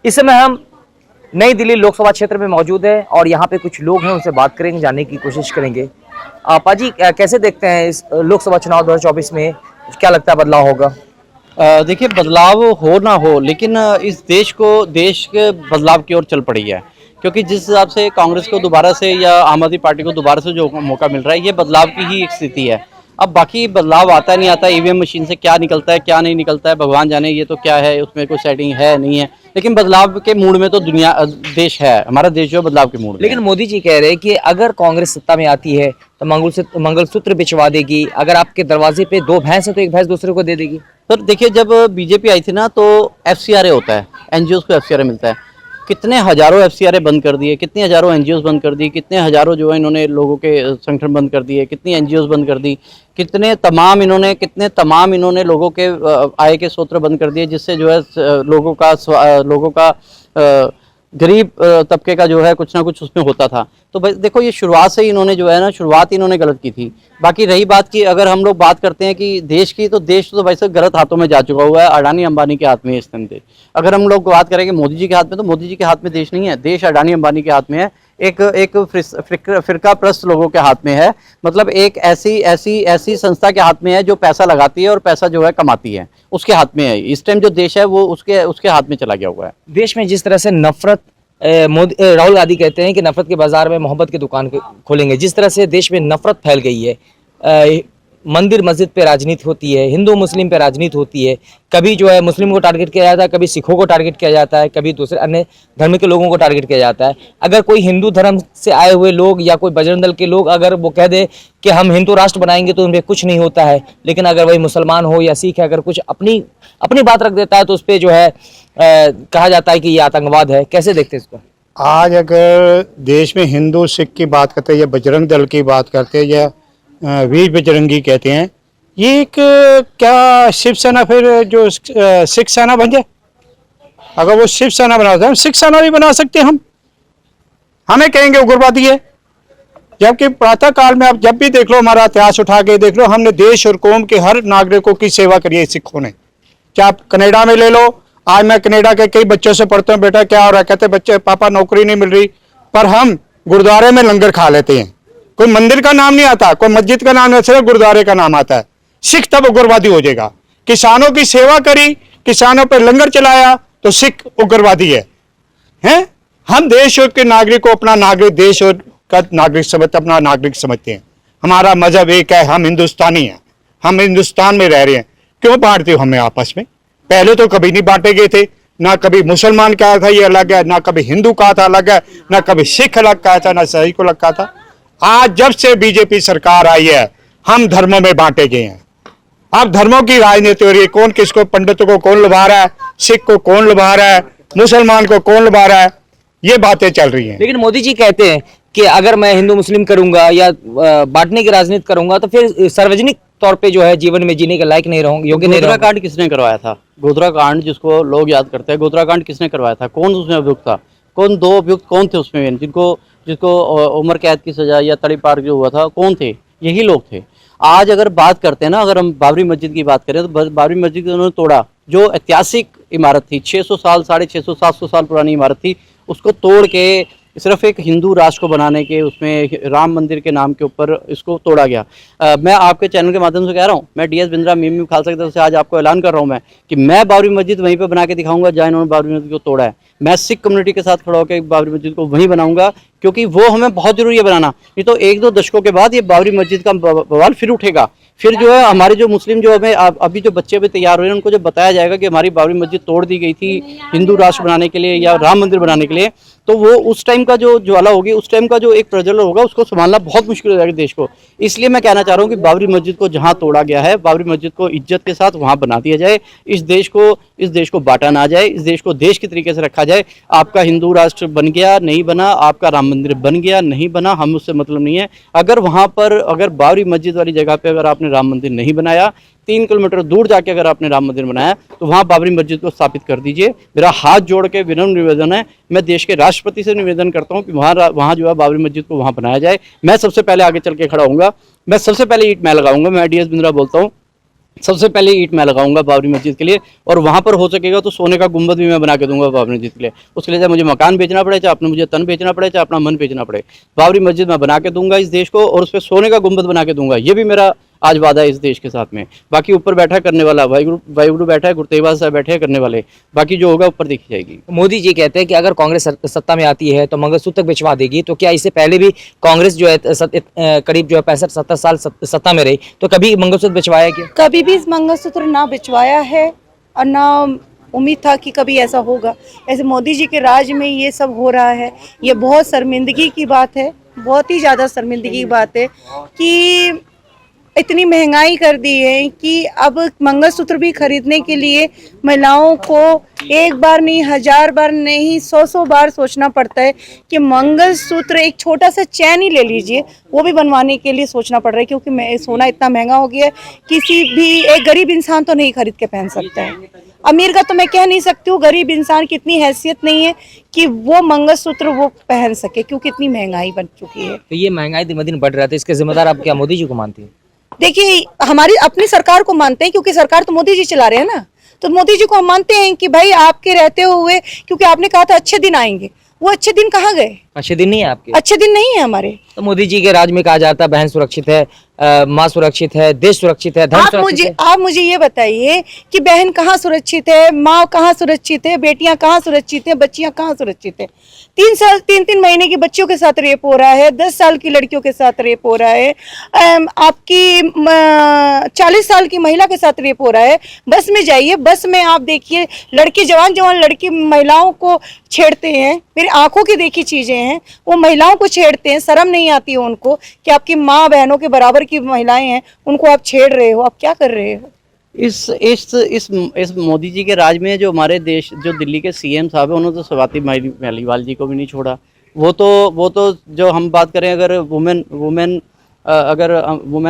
इस समय हम नई दिल्ली लोकसभा क्षेत्र में मौजूद है और यहाँ पे कुछ लोग हैं, उनसे बात करेंगे, जानने की कोशिश करेंगे। पाजी, कैसे देखते हैं इस लोकसभा चुनाव 2024 में? क्या लगता है बदलाव होगा? देखिए, बदलाव हो ना हो, लेकिन इस देश के बदलाव की ओर चल पड़ी है। क्योंकि जिस हिसाब से कांग्रेस को दोबारा से या आम आदमी पार्टी को दोबारा से जो मौका मिल रहा है, ये बदलाव की ही एक स्थिति है। अब बाकी बदलाव आता नहीं आता, ईवीएम मशीन से क्या निकलता है क्या नहीं निकलता है भगवान जाने, ये तो क्या है, उसमें कोई सेटिंग है नहीं है। लेकिन बदलाव के मूड में तो देश है, हमारा देश जो बदलाव के मूड में। लेकिन मोदी जी कह रहे हैं कि अगर कांग्रेस सत्ता में आती है तो मंगलसूत्र बिछवा देगी, अगर आपके दरवाजे पे दो भैंस है तो एक भैंस दूसरे को दे देगी। तो देखिए, जब बीजेपी आई थी ना, तो एफसीआरए होता है, एनजीओ को एफसीआरए मिलता है। कितने हजारों एफसीआरए बंद कर दिए, कितने हजारों एनजीओ बंद कर दी, कितने हजारों जो है इन्होंने लोगों के संगठन बंद कर दिए, कितनी एनजीओ बंद कर दी, कितने तमाम इन्होंने लोगों के आय के स्रोत बंद कर दिए, जिससे जो है लोगों का गरीब तबके का जो है कुछ ना कुछ उसमें होता था। तो भाई देखो, ये शुरुआत से ही इन्होंने जो है ना, शुरुआत इन्होंने गलत की थी। बाकी रही बात की, अगर हम लोग बात करते हैं कि देश की, तो देश तो वैसे गलत हाथों में जा चुका हुआ है, अडानी अंबानी के हाथ में है इस टाइम देश। अगर हम लोग बात करें कि मोदी जी के हाथ में, तो मोदी जी के हाथ में देश नहीं है, देश अडानी अंबानी के हाथ में है। एक फिरका प्रस्त लोगों के हाथ में है। मतलब एक ऐसी संस्था के हाथ में है जो पैसा लगाती है और पैसा जो है कमाती है, उसके हाथ में है इस टाइम जो देश है, वो उसके हाथ में चला गया हुआ है। देश में जिस तरह से नफरत, राहुल गांधी कहते हैं कि नफरत के बाजार में मोहब्बत की दुकान खोलेंगे। जिस तरह से देश में नफरत फैल गई है, मंदिर मस्जिद पे राजनीति होती है, हिंदू मुस्लिम पे राजनीति होती है, कभी जो है मुस्लिम को टारगेट किया जाता है, कभी सिखों को टारगेट किया जाता है, कभी दूसरे अन्य धर्म के लोगों को टारगेट किया जाता है। अगर कोई हिंदू धर्म से आए हुए लोग या कोई बजरंग दल के लोग अगर वो कह दे कि हम हिंदू राष्ट्र बनाएंगे तो उन पर कुछ नहीं होता है, लेकिन अगर वही मुसलमान हो या सिख है, अगर कुछ अपनी बात रख देता है तो उस पर जो है कहा जाता है कि ये आतंकवाद है। कैसे देखते हैं इसको? आज अगर देश में हिंदू सिख की बात करते हैं या बजरंग दल की बात करते हैं या वीर बजरंगी कहते हैं, ये एक क्या शिवसेना फिर जो सिख सेना बन जाए? अगर वो शिवसेना बनाते हैं, सिख सेना भी बना सकते हैं हम, हमें कहेंगे उग्रवादी है। जबकि प्रातः काल में आप जब भी देख लो, हमारा इतिहास उठा के देख लो, हमने देश और कौम के हर नागरिकों की सेवा करी है सिखों ने। क्या आप कनाडा में ले लो, आज मैं कनाडा के कई बच्चों से पढ़ता हूँ, बेटा क्या हो रहा है, कहते बच्चे पापा नौकरी नहीं मिल रही, पर हम गुरुद्वारे में लंगर खा लेते हैं। कोई मंदिर का नाम नहीं आता, कोई मस्जिद का नाम नहीं, सिर्फ गुरुद्वारे का नाम आता है। सिख तब उग्रवादी हो जाएगा। किसानों की सेवा करी, किसानों पर लंगर चलाया, तो सिख उग्रवादी है? हम देश और के नागरिक को अपना नागरिक, देश और का नागरिक समझते, अपना नागरिक समझते हैं। हमारा मजहब एक है, हम हिंदुस्तानी हैं, हम हिंदुस्तान में रह रहे हैं। क्यों बांटते हो हमें आपस में? पहले तो कभी नहीं बांटे गए थे, ना कभी मुसलमान कहा था ये अलग है, ना कभी हिंदू कहा था अलग है, ना कभी सिख अलग कहा था, ना सही को अलग कहा था। आज जब से बीजेपी सरकार आई है, हम धर्मों में बांटे गए हैं। अब धर्मों की राजनीति हो रही है, कौन किसको, पंडितों को कौन लुभा रहा है, सिख को कौन लुभा रहा है, मुसलमान को कौन लुभा रहा है, ये बातें चल रही हैं। लेकिन मोदी जी कहते हैं कि अगर मैं हिंदू मुस्लिम करूंगा या बांटने की राजनीति करूंगा तो फिर सार्वजनिक तौर पे जो है जीवन में जीने के लायक नहीं रहूंगा, योग्य नहीं रहूंगा। गोधरा कांड किसने करवाया था? गोधरा कांड जिसको लोग याद करते हैं, गोधरा कांड किसने करवाया था? कौन उसमें अभियुक्त था? दो अभियुक्त कौन थे उसमें, जिसको उम्र कैद की सजा या तड़ी पार जो हुआ था, कौन थे? यही लोग थे। आज अगर बात करते हैं ना, अगर हम बाबरी मस्जिद की बात करें, तो बाबरी मस्जिद उन्होंने तोड़ा, जो ऐतिहासिक इमारत थी, 600 साल 650 700 साल पुरानी इमारत थी, उसको तोड़ के सिर्फ एक हिंदू राष्ट्र को बनाने के, उसमें राम मंदिर के नाम के ऊपर इसको तोड़ा गया। मैं आपके चैनल के माध्यम से कह रहा हूँ, मैं DS बिंद्रा मीम खालसा की तरफ से आज आपको ऐलान कर रहा हूँ मैं कि मैं बाबरी मस्जिद वहीं पे बना के दिखाऊंगा जहाँ इन्होंने बाबरी मस्जिद को तोड़ा है। मैं सिख कम्युनिटी के साथ खड़ा होकर बाबरी मस्जिद को वहीं बनाऊंगा, क्योंकि वो हमें बहुत जरूरी है बनाना। नहीं तो 1-2 दशकों के बाद ये बाबरी मस्जिद का बवाल फिर उठेगा। फिर जो है हमारे जो मुस्लिम जो हमें अभी जो बच्चे भी तैयार हो रहे हैं, उनको जब बताया जाएगा कि हमारी बाबरी मस्जिद तोड़ दी गई थी हिंदू राष्ट्र बनाने के लिए या राम मंदिर बनाने के लिए, तो वो उस टाइम का जो ज्वाला होगी, उस टाइम का जो एक प्रज्वलन होगा, उसको संभालना बहुत मुश्किल हो जाएगा देश को। इसलिए मैं कहना चाह रहा हूँ कि बाबरी मस्जिद को जहाँ तोड़ा गया है, बाबरी मस्जिद को इज्जत के साथ वहाँ बना दिया जाए। इस देश को बांटा ना जाए, इस देश को देश के तरीके से रखा जाए। आपका हिंदू राष्ट्र बन गया नहीं बना, आपका राम मंदिर बन गया नहीं बना, हम उससे मतलब नहीं है। अगर वहाँ पर, अगर बाबरी मस्जिद वाली जगह पे अगर आपने राम मंदिर नहीं बनाया, 3 किलोमीटर दूर जाके अगर आपने राम मंदिर बनाया, तो वहाँ बाबरी मस्जिद को स्थापित कर दीजिए। मेरा हाथ जोड़ के विनम्र निवेदन है, मैं देश के राष्ट्रपति से निवेदन करता हूँ कि वहाँ जो है बाबरी मस्जिद को वहाँ बनाया जाए। मैं सबसे पहले आगे चल के खड़ा होऊंगा, मैं सबसे पहले ईंट मैं लगाऊंगा। मैं DS बिंद्रा बोलता हूँ, सबसे पहले ईंट मैं लगाऊंगा बाबरी मस्जिद के लिए, और वहां पर हो सकेगा तो सोने का गुंबद भी मैं बना के दूंगा बाबरी मस्जिद के लिए। उसके लिए चाहे मुझे मकान बेचना पड़े, चाहे अपने मुझे तन बेचना पड़े, चाहे अपना मन बेचना पड़े, बाबरी मस्जिद मैं बना के दूंगा इस देश को, और उस पर सोने का गुंबद बना के दूंगा। ये भी मेरा आज वादा है इस देश के साथ में। बाकी ऊपर बैठा करने वाला वाहिगुरु बैठा है, गुरुतेगबहादुर साहब बैठे हैं करने वाले, बाकी जो होगा ऊपर देखी जाएगी। मोदी जी कहते हैं कि अगर कांग्रेस सत्ता में आती है तो मंगलसूत्र बिछवा देगी, तो क्या इससे पहले भी कांग्रेस जो है करीब जो है 65-70 साल सत्ता में रही, तो कभी मंगलसूत्र बिछवाया क्या? कभी भी इस मंगलसूत्र ना बिछवाया है और ना उम्मीद था कि कभी ऐसा होगा। ऐसे मोदी जी के राज में ये सब हो रहा है, ये बहुत शर्मिंदगी की बात है, बहुत ही ज़्यादा शर्मिंदगी की बात है कि इतनी महंगाई कर दी है कि अब मंगलसूत्र भी खरीदने के लिए महिलाओं को एक बार नहीं, 1000 बार नहीं, 100 बार सोचना पड़ता है कि मंगलसूत्र, एक छोटा सा चैन ही ले लीजिए, वो भी बनवाने के लिए सोचना पड़ रहा है, क्योंकि सोना इतना महंगा हो गया है, किसी भी एक गरीब इंसान तो नहीं खरीद के पहन सकता है। अमीर का तो मैं कह नहीं सकती हूँ, गरीब इंसान की इतनी हैसियत नहीं है कि वो मंगलसूत्र वो पहन सके, क्योंकि इतनी महंगाई बन चुकी है। तो ये महंगाई दिन ब दिन बढ़ रहा है, इसके जिम्मेदार आप क्या मोदी जी को मानती है? देखिए, हमारी अपनी सरकार को मानते हैं, क्योंकि सरकार तो मोदी जी चला रहे हैं ना, तो मोदी जी को हम मानते हैं कि भाई आपके रहते हुए, क्योंकि आपने कहा था अच्छे दिन आएंगे, वो अच्छे दिन कहाँ गए? अच्छे दिन नहीं है आपके? अच्छे दिन नहीं है हमारे। तो मोदी जी के राज में कहा जाता है बहन सुरक्षित है, माँ सुरक्षित है, देश सुरक्षित है, धर्म सुरक्षित है। आप मुझे ये बताइए कि बहन कहाँ सुरक्षित है, माँ कहाँ सुरक्षित है, बेटियां कहाँ सुरक्षित है, बच्चियां कहाँ सुरक्षित है? 3 महीने की बच्चियों के साथ रेप हो रहा है, 10 साल की लड़कियों के साथ रेप हो रहा है, आपकी 40 साल की महिला के साथ रेप हो रहा है। बस में जाइए, बस में आप देखिए, लड़की, जवान लड़की महिलाओं को छेड़ते हैं, मेरी आंखों की देखी चीजें हैं, वो महिलाओं को छेड़ते हैं। शर्म नहीं आती है उनको कि आपकी माँ बहनों के बराबर की महिलाएं हैं, उनको आप छेड़ रहे हो, आप क्या कर रहे हो? इस मोदी जी के राज में जो हमारे देश, जो दिल्ली के सीएम साहब है, उन्होंने तो स्वाति मालीवाल जी को भी नहीं छोड़ा। वो तो जो हम बात करें अगर वुमेन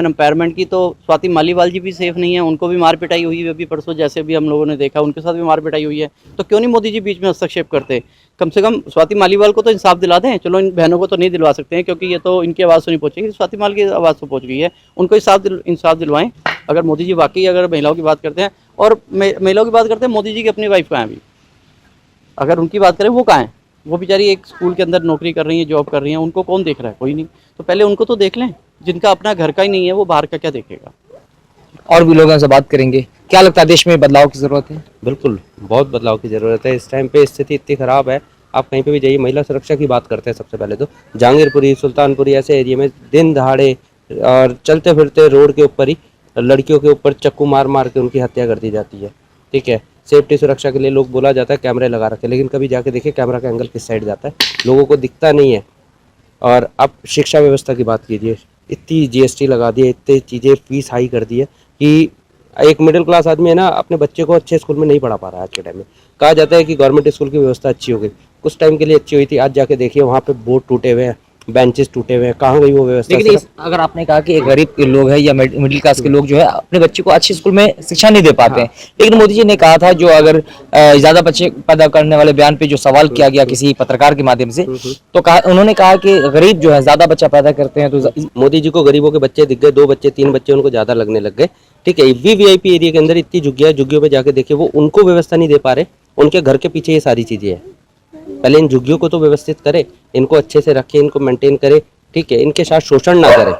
एम्पावरमेंट की, तो स्वाति मालीवाल जी भी सेफ नहीं है, उनको भी मार पिटाई हुई है अभी परसों, जैसे भी हम लोगों ने देखा, उनके साथ भी मार पिटाई हुई है। तो क्यों नहीं मोदी जी बीच में हस्तक्षेप करते? कम से कम स्वाति मालीवाल को तो इंसाफ दिला दें। चलो इन बहनों को तो नहीं दिलवा सकते हैं, क्योंकि ये तो इनकी आवाज़ तो नहीं पहुँचेगी, स्वाति माल की आवाज़ तो पहुँच गई है, उनको इंसाफ दिलवाएं। अगर मोदी जी वाकई अगर महिलाओं की बात करते हैं, और महिलाओं की बात करते हैं, मोदी जी की अपनी वाइफ कहाँ है अभी? अगर उनकी बात करें, वो कहाँ है? वो बेचारी एक स्कूल के अंदर नौकरी कर रही है, जॉब कर रही हैं, उनको कौन देख रहा है? कोई नहीं। तो पहले उनको तो देख लें, जिनका अपना घर का ही नहीं है, वो बाहर का क्या देखेगा? और भी लोगों से बात करेंगे। क्या लगता है देश में बदलाव की जरूरत है? बिल्कुल, बहुत बदलाव की ज़रूरत है। इस टाइम पे स्थिति इतनी ख़राब है, आप कहीं पे भी जाइए, महिला सुरक्षा की बात करते हैं सबसे पहले तो जहांगीरपुरी, सुल्तानपुरी ऐसे एरिया में दिन दहाड़े और चलते फिरते रोड के ऊपर ही लड़कियों के ऊपर चक्कू मार मार के उनकी हत्या कर दी जाती है। ठीक है, सेफ्टी सुरक्षा के लिए लोग बोला जाता है कैमरे लगा रखे, लेकिन कभी जाके देखिए कैमरा का एंगल किस साइड जाता है, लोगों को दिखता नहीं है। और अब शिक्षा व्यवस्था की बात कीजिए, इतनी जीएसटी लगा दी है, इतनी चीज़ें फीस हाई कर दी है कि एक मिडिल क्लास आदमी है ना, अपने बच्चे को अच्छे स्कूल में नहीं पढ़ा पा रहा है। आज के टाइम में कहा जाता है कि गवर्नमेंट स्कूल की व्यवस्था अच्छी हो गई, कुछ टाइम के लिए अच्छी हुई थी, आज जाके देखिए वहाँ पे बोर्ड टूटे हुए हैं, बेंचेस टूटे हुए हैं, कहाँ गई वो व्यवस्था? लेकिन अगर आपने कहा कि गरीब के लोग हैं या मिडिल क्लास के लोग जो है अपने बच्चे को अच्छे स्कूल में शिक्षा नहीं दे पाते हैं, लेकिन मोदी जी ने कहा था जो अगर ज्यादा बच्चे पैदा करने वाले बयान पे जो सवाल किया गया किसी पत्रकार के माध्यम से, तो उन्होंने कहा कि गरीब जो है ज्यादा बच्चा पैदा करते हैं। तो मोदी जी को गरीबों के बच्चे दिख गए, 2 बच्चे 3 बच्चे उनको ज़्यादा लगने लग गए। ठीक है, वीवीआईपी एरिया के अंदर इतनी झुग्गियों पे जाके देखिए, वो उनको व्यवस्था नहीं दे पा रहे, उनके घर के पीछे ये सारी चीज़ें हैं। पहले इन झुग्गियों को तो व्यवस्थित करे, इनको अच्छे से रखे, इनको मेंटेन करे। ठीक है, इनके साथ शोषण ना करे।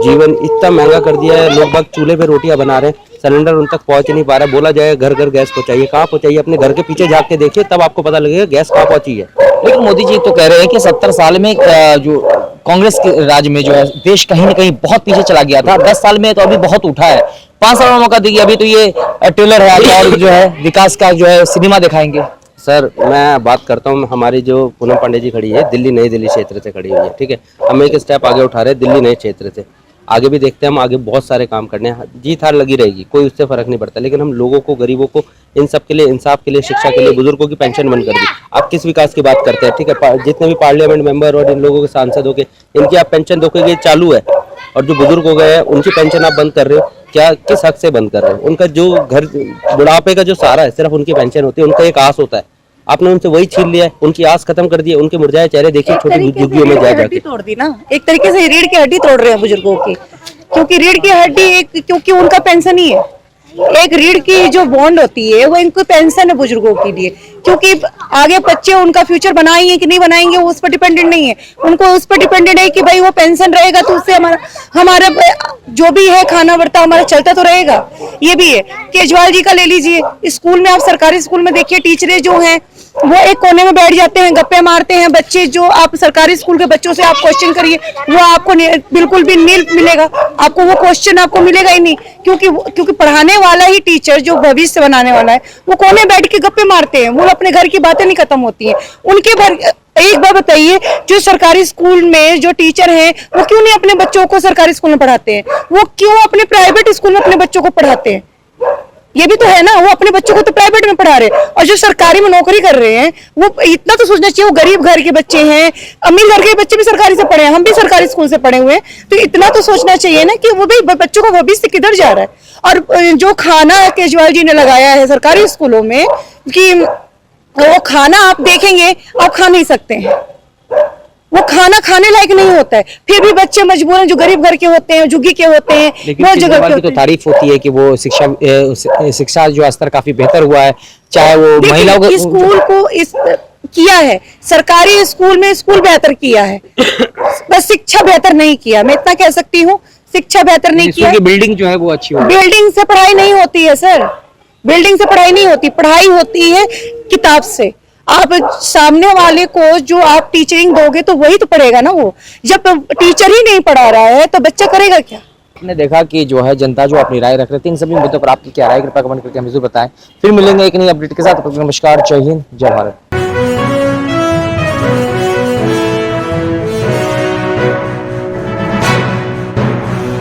जीवन इतना महंगा कर दिया है, लोग बाग चूल्हे पे रोटियां बना रहे हैं, सिलेंडर उन तक पहुंच नहीं पा रहा। बोला जाए घर घर गैस पहुंचाइए, कहाँ पहुंचाइए? अपने घर के पीछे जाके के देखिए, तब आपको पता लगेगा गैस कहाँ पहुंची है। लेकिन मोदी जी तो कह रहे हैं कि 70 साल में जो कांग्रेस के राज में जो है देश कहीं ना कहीं बहुत पीछे चला गया था, 10 साल में तो अभी बहुत उठा है। 5 साल का मौका दीजिए, अभी तो ये ट्रेलर है आगे और जो है विकास का जो है सिनेमा दिखाएंगे। सर मैं बात करता हूँ, हमारी जो पूनम पांडे जी खड़ी है दिल्ली, नई दिल्ली क्षेत्र से खड़ी हुई है। ठीक है, हम एक स्टेप आगे उठा रहे हैं दिल्ली नए क्षेत्र से, आगे भी देखते हैं हम, आगे बहुत सारे काम करने हैं, जीत हार लगी रहेगी, कोई उससे फर्क नहीं पड़ता। लेकिन हम लोगों को, गरीबों को, इन सब के लिए, इंसाफ के लिए, शिक्षा के लिए, बुजुर्गों की पेंशन बंद कर दी। आप किस विकास की बात करते हैं? ठीक है, जितने भी पार्लियामेंट मेंबर और इन लोगों के सांसद हो गए, इनकी आप पेंशन दोगे चालू है, और जो बुजुर्ग हो गए हैं उनकी पेंशन आप बंद कर रहे हो। क्या, किस हक से बंद कर रहे हो? उनका जो घर बुढ़ापे का जो सहारा है सिर्फ उनकी पेंशन होती है, उनका एक आस होता है, आपने उनसे वही छीन लिया है, उनकी आस खत्म कर दी है, उनके मुरझाए चेहरे देखिए छोटी झुग्गियों में जा जाके। तोड़ दी ना, एक तरीके से रीढ़ की हड्डी तोड़ रहे हैं बुजुर्गों की। क्योंकि रीढ़ की हड्डी एक, क्योंकि उनका पेंशन ही है, एक रीढ़ की जो बॉन्ड होती है वो इनको पेंशन है बुजुर्गों के लिए, क्योंकि आगे बच्चे उनका फ्यूचर बनाएंगे कि नहीं बनाएंगे वो उस पर डिपेंडेंट नहीं है, उनको उस पर डिपेंडेंट है कि भाई वो पेंशन रहेगा तो उससे हमारा जो भी है खाना बर्ता हमारा चलता तो रहेगा। ये भी है। केजरीवाल जी का ले लीजिए, स्कूल में आप सरकारी स्कूल में देखिए टीचरें जो हैं वो एक कोने में बैठ जाते हैं, गप्पे मारते हैं। बच्चे जो आप सरकारी स्कूल के बच्चों से आप क्वेश्चन करिए वो आपको बिल्कुल भी नील मिलेगा, आपको वो क्वेश्चन आपको मिलेगा ही नहीं, क्योंकि पढ़ाने वाला ही टीचर जो भविष्य बनाने वाला है वो कोने बैठ के गप्पे मारते हैं, वो अपने घर की बातें नहीं खत्म होती हैं उनके भर। एक बार बताइए, जो सरकारी स्कूल में जो टीचर हैं वो क्यों नहीं अपने बच्चों को सरकारी स्कूल में पढ़ाते हैं, वो क्यों अपने प्राइवेट स्कूल में अपने बच्चों को पढ़ाते हैं? ये भी तो है ना, वो अपने बच्चों को तो प्राइवेट में पढ़ा रहे हैं, और जो सरकारी में नौकरी कर रहे हैं वो इतना तो सोचना चाहिए, वो गरीब घर के बच्चे हैं, अमीर घर के बच्चे भी सरकारी से पढ़े हैं, हम भी सरकारी स्कूल से पढ़े हुए हैं, तो इतना तो सोचना चाहिए ना कि वो भी बच्चों का भविष्य किधर जा रहा है। और जो खाना केजरीवाल जी ने लगाया है सरकारी स्कूलों में कि वो खाना आप देखेंगे आप खा नहीं सकते हैं, वो खाना खाने लायक नहीं होता है, फिर भी बच्चे मजबूर हैं, जो गरीब घर के होते हैं, झुग्गी के होते हैं, लेकिन केजरीवाल की तो तारीफ होती है कि वो शिक्षा जो स्तर काफी बेहतर हुआ है, चाहे वो महिलाओं देखिए, स्कूल को इस किया है, सरकारी स्कूल में स्कूल बेहतर किया है, बस शिक्षा बेहतर नहीं किया, मैं इतना कह सकती हूँ, शिक्षा बेहतर नहीं किया। बिल्डिंग जो है वो अच्छी हो, बिल्डिंग से पढ़ाई नहीं होती है सर, बिल्डिंग से पढ़ाई नहीं होती, पढ़ाई होती है किताब से। आप सामने वाले को जो आप टीचरिंग दोगे तो वही तो पढ़ेगा ना, वो जब टीचर ही नहीं पढ़ा रहा है तो बच्चा करेगा क्या? आपने देखा कि जो है जनता जो अपनी राय रख रही थी, इन सभी मुद्दों पर आपकी क्या राय, कृपया कमेंट करके हमें जरूर बताएं। फिर मिलेंगे एक नई अपडेट के साथ। नमस्कार, जय हिंद, जय भारत।